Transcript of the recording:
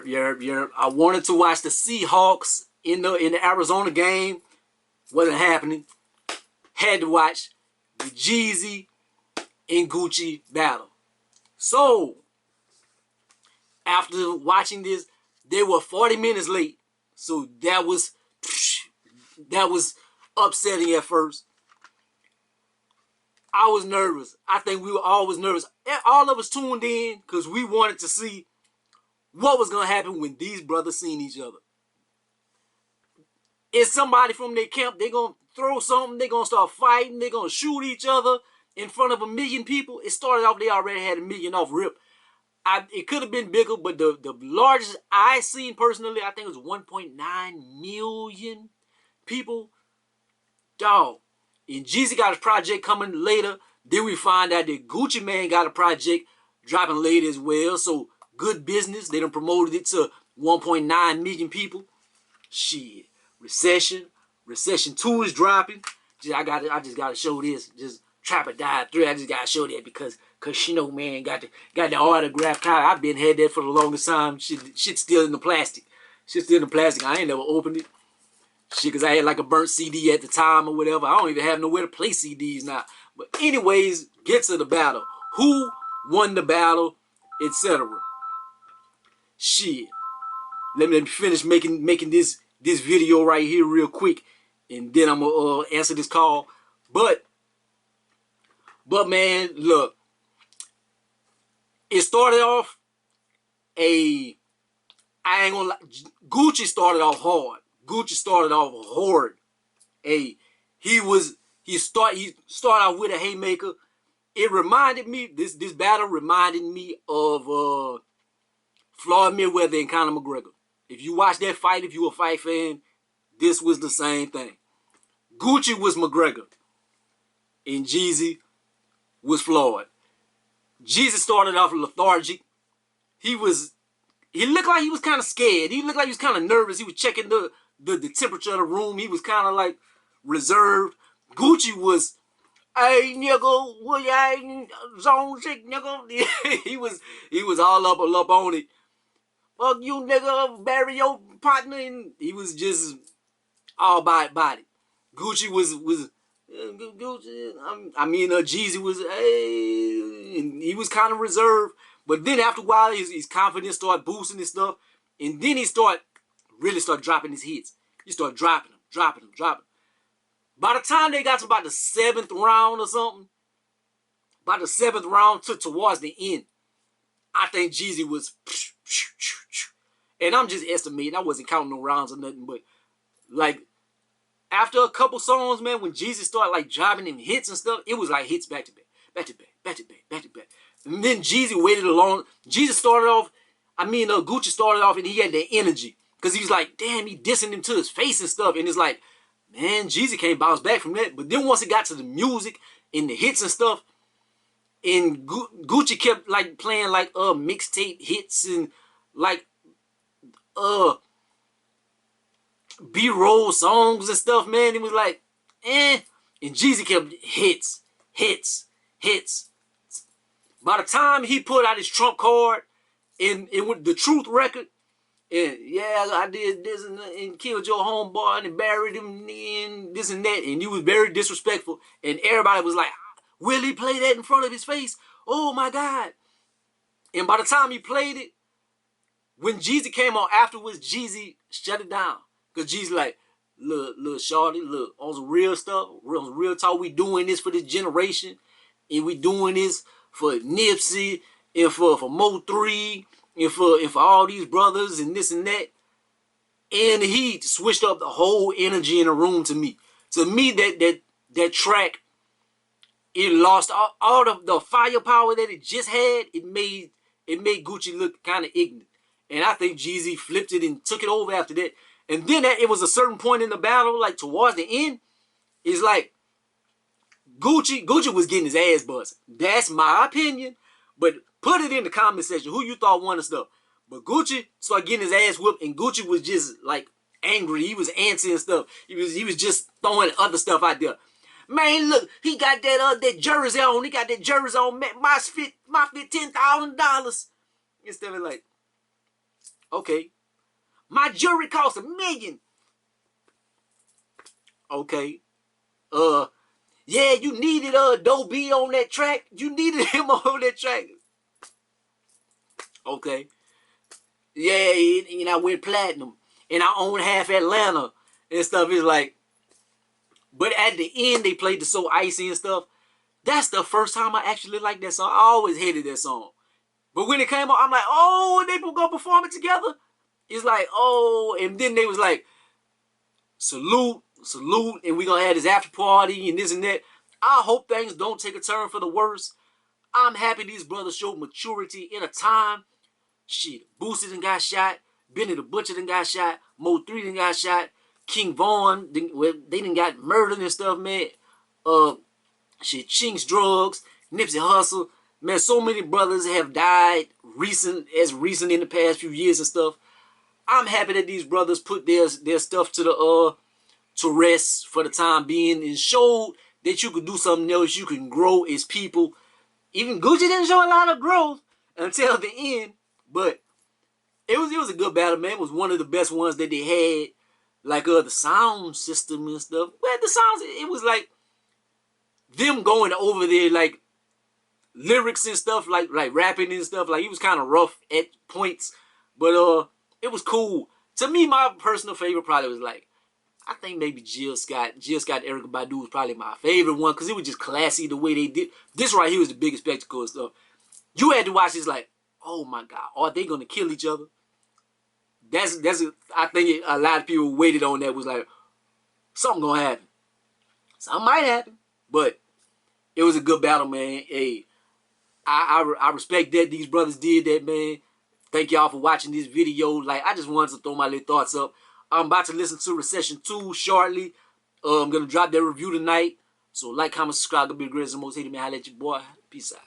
Yerp. I wanted to watch the Seahawks in the Arizona game. Wasn't happening. Had to watch the Jeezy and Gucci battle. So, after watching this, they were 40 minutes late. So that was upsetting at first. I was nervous. I think we were always nervous. All of us tuned in because we wanted to see what was going to happen when these brothers seen each other. Is somebody from their camp, they're going to throw something, they're going to start fighting, they're going to shoot each other in front of 1 million people. It started off, they already had 1 million off rip. It could have been bigger, but the largest I seen personally, I think it was 1.9 million people. Dog. And Jeezy got his project coming later. Then we find out that Gucci Mane got a project dropping later as well. So, good business. They done promoted it to 1.9 million people. Shit. Recession 2 is dropping. I just gotta show this. Just Trap or Die 3. I just gotta show that because you know, man, got the autograph card. I've been had that for the longest time. Shit's still in the plastic. Shit's still in the plastic. I ain't never opened it. Shit, because I had like a burnt CD at the time or whatever. I don't even have nowhere to play CDs now. But anyways, get to the battle. Who won the battle, etc. Shit. Let me finish making this video right here real quick. And then I'm going to answer this call. But man, look. It started off I ain't gonna lie. Gucci started off hard. Gucci started off hard. He started out with a haymaker. It reminded me, this battle reminded me of Floyd Mayweather and Conor McGregor. If you watch that fight, if you a fight fan, this was the same thing. Gucci was McGregor. And Jeezy was Floyd. Jeezy started off lethargic. He looked like he was kind of scared. He looked like he was kind of nervous. He was checking the temperature of the room. He was kind of like reserved. Gucci was, hey nigga, what you zone sick nigga? he was all up on it. Fuck you nigga, bury your partner, and he was just all about it. Gucci was Jeezy was, hey, and he was kind of reserved. But then after a while, his confidence started boosting and stuff. And then he really started dropping his hits. He started dropping them. By the time they got to about the 7th round or something, by the 7th round towards the end, I think Jeezy was, and I'm just estimating. I wasn't counting no rounds or nothing, but like, after a couple songs, man, when Jeezy started like dropping them hits and stuff, it was like hits back to back. And then Jeezy waited along. Jeezy started off, Gucci started off and he had that energy. Because he was like, damn, he dissing him to his face and stuff. And it's like, man, Jeezy can't bounce back from that. But then once it got to the music and the hits and stuff, and Gucci kept like playing like mixtape hits and like B-roll songs and stuff, man. It was like, eh. And Jeezy kept hits. By the time he put out his trump card and with the Truth record, and yeah, I did this and killed your homeboy and buried him and this and that, and he was very disrespectful, and everybody was like, will he play that in front of his face? Oh my God. And by the time he played it, when Jeezy came on afterwards, Jeezy shut it down. Because Jeezy like, look, shorty, look, on some real stuff, real talk, we doing this for this generation, and we doing this for Nipsey, and for Mo3, and for all these brothers, and this and that. And he switched up the whole energy in the room to me. To me, that track, it lost all the firepower that it just had. It made Gucci look kind of ignorant. And I think Jeezy flipped it and took it over after that. And then it was a certain point in the battle, like towards the end, it's like Gucci was getting his ass busted. That's my opinion. But put it in the comment section who you thought won and stuff. But Gucci started getting his ass whooped, and Gucci was just like angry. He was antsy and stuff. He was just throwing other stuff out there. Man, look, he got that jersey on. He got that jersey on. My fit $10,000. Instead of like, Okay. My jewelry cost $1 million. Okay. Yeah, you needed Doe B on that track. You needed him on that track. Okay. Yeah, and I went platinum. And I own half Atlanta and stuff. It's like, but at the end, they played the So Icy and stuff. That's the first time I actually liked that song. I always hated that song. But when it came out, I'm like, oh, they gonna perform it together? It's like, oh, and then they was like, salute, salute, and we gonna have this after party and this and that. I hope things don't take a turn for the worse. I'm happy these brothers showed maturity in a time. Shit, Boosie done got shot. Benny the Butcher done got shot. Mo 3 done got shot. King Vaughn, they done got murdered and stuff, man. Shit, Chinks Drugs, Nipsey Hussle. Man, so many brothers have died recent in the past few years and stuff. I'm happy that these brothers put their stuff to rest for the time being and showed that you could do something else. You can grow as people. Even Gucci didn't show a lot of growth until the end, but it was a good battle, man. It was one of the best ones that they had. Like the sound system and stuff. Well, the sounds, it was like them going over there, like lyrics and stuff, like rapping and stuff. Like he was kind of rough at points, but it was cool. To me, my personal favorite probably was like, I think maybe Jill Scott, Erykah Badu was probably my favorite one because it was just classy the way they did. This right here was the biggest spectacle and stuff. You had to watch this like, oh my God, are they gonna kill each other? I think a lot of people waited on that, was like, something gonna happen. Something might happen, but it was a good battle, man. Hey, I respect that these brothers did that, man. Thank y'all for watching this video. Like, I just wanted to throw my little thoughts up. I'm about to listen to Recession 2 shortly. I'm gonna drop that review tonight. So like, comment, subscribe. Gonna be the greatest and most hated man. Holla at your boy. Peace out.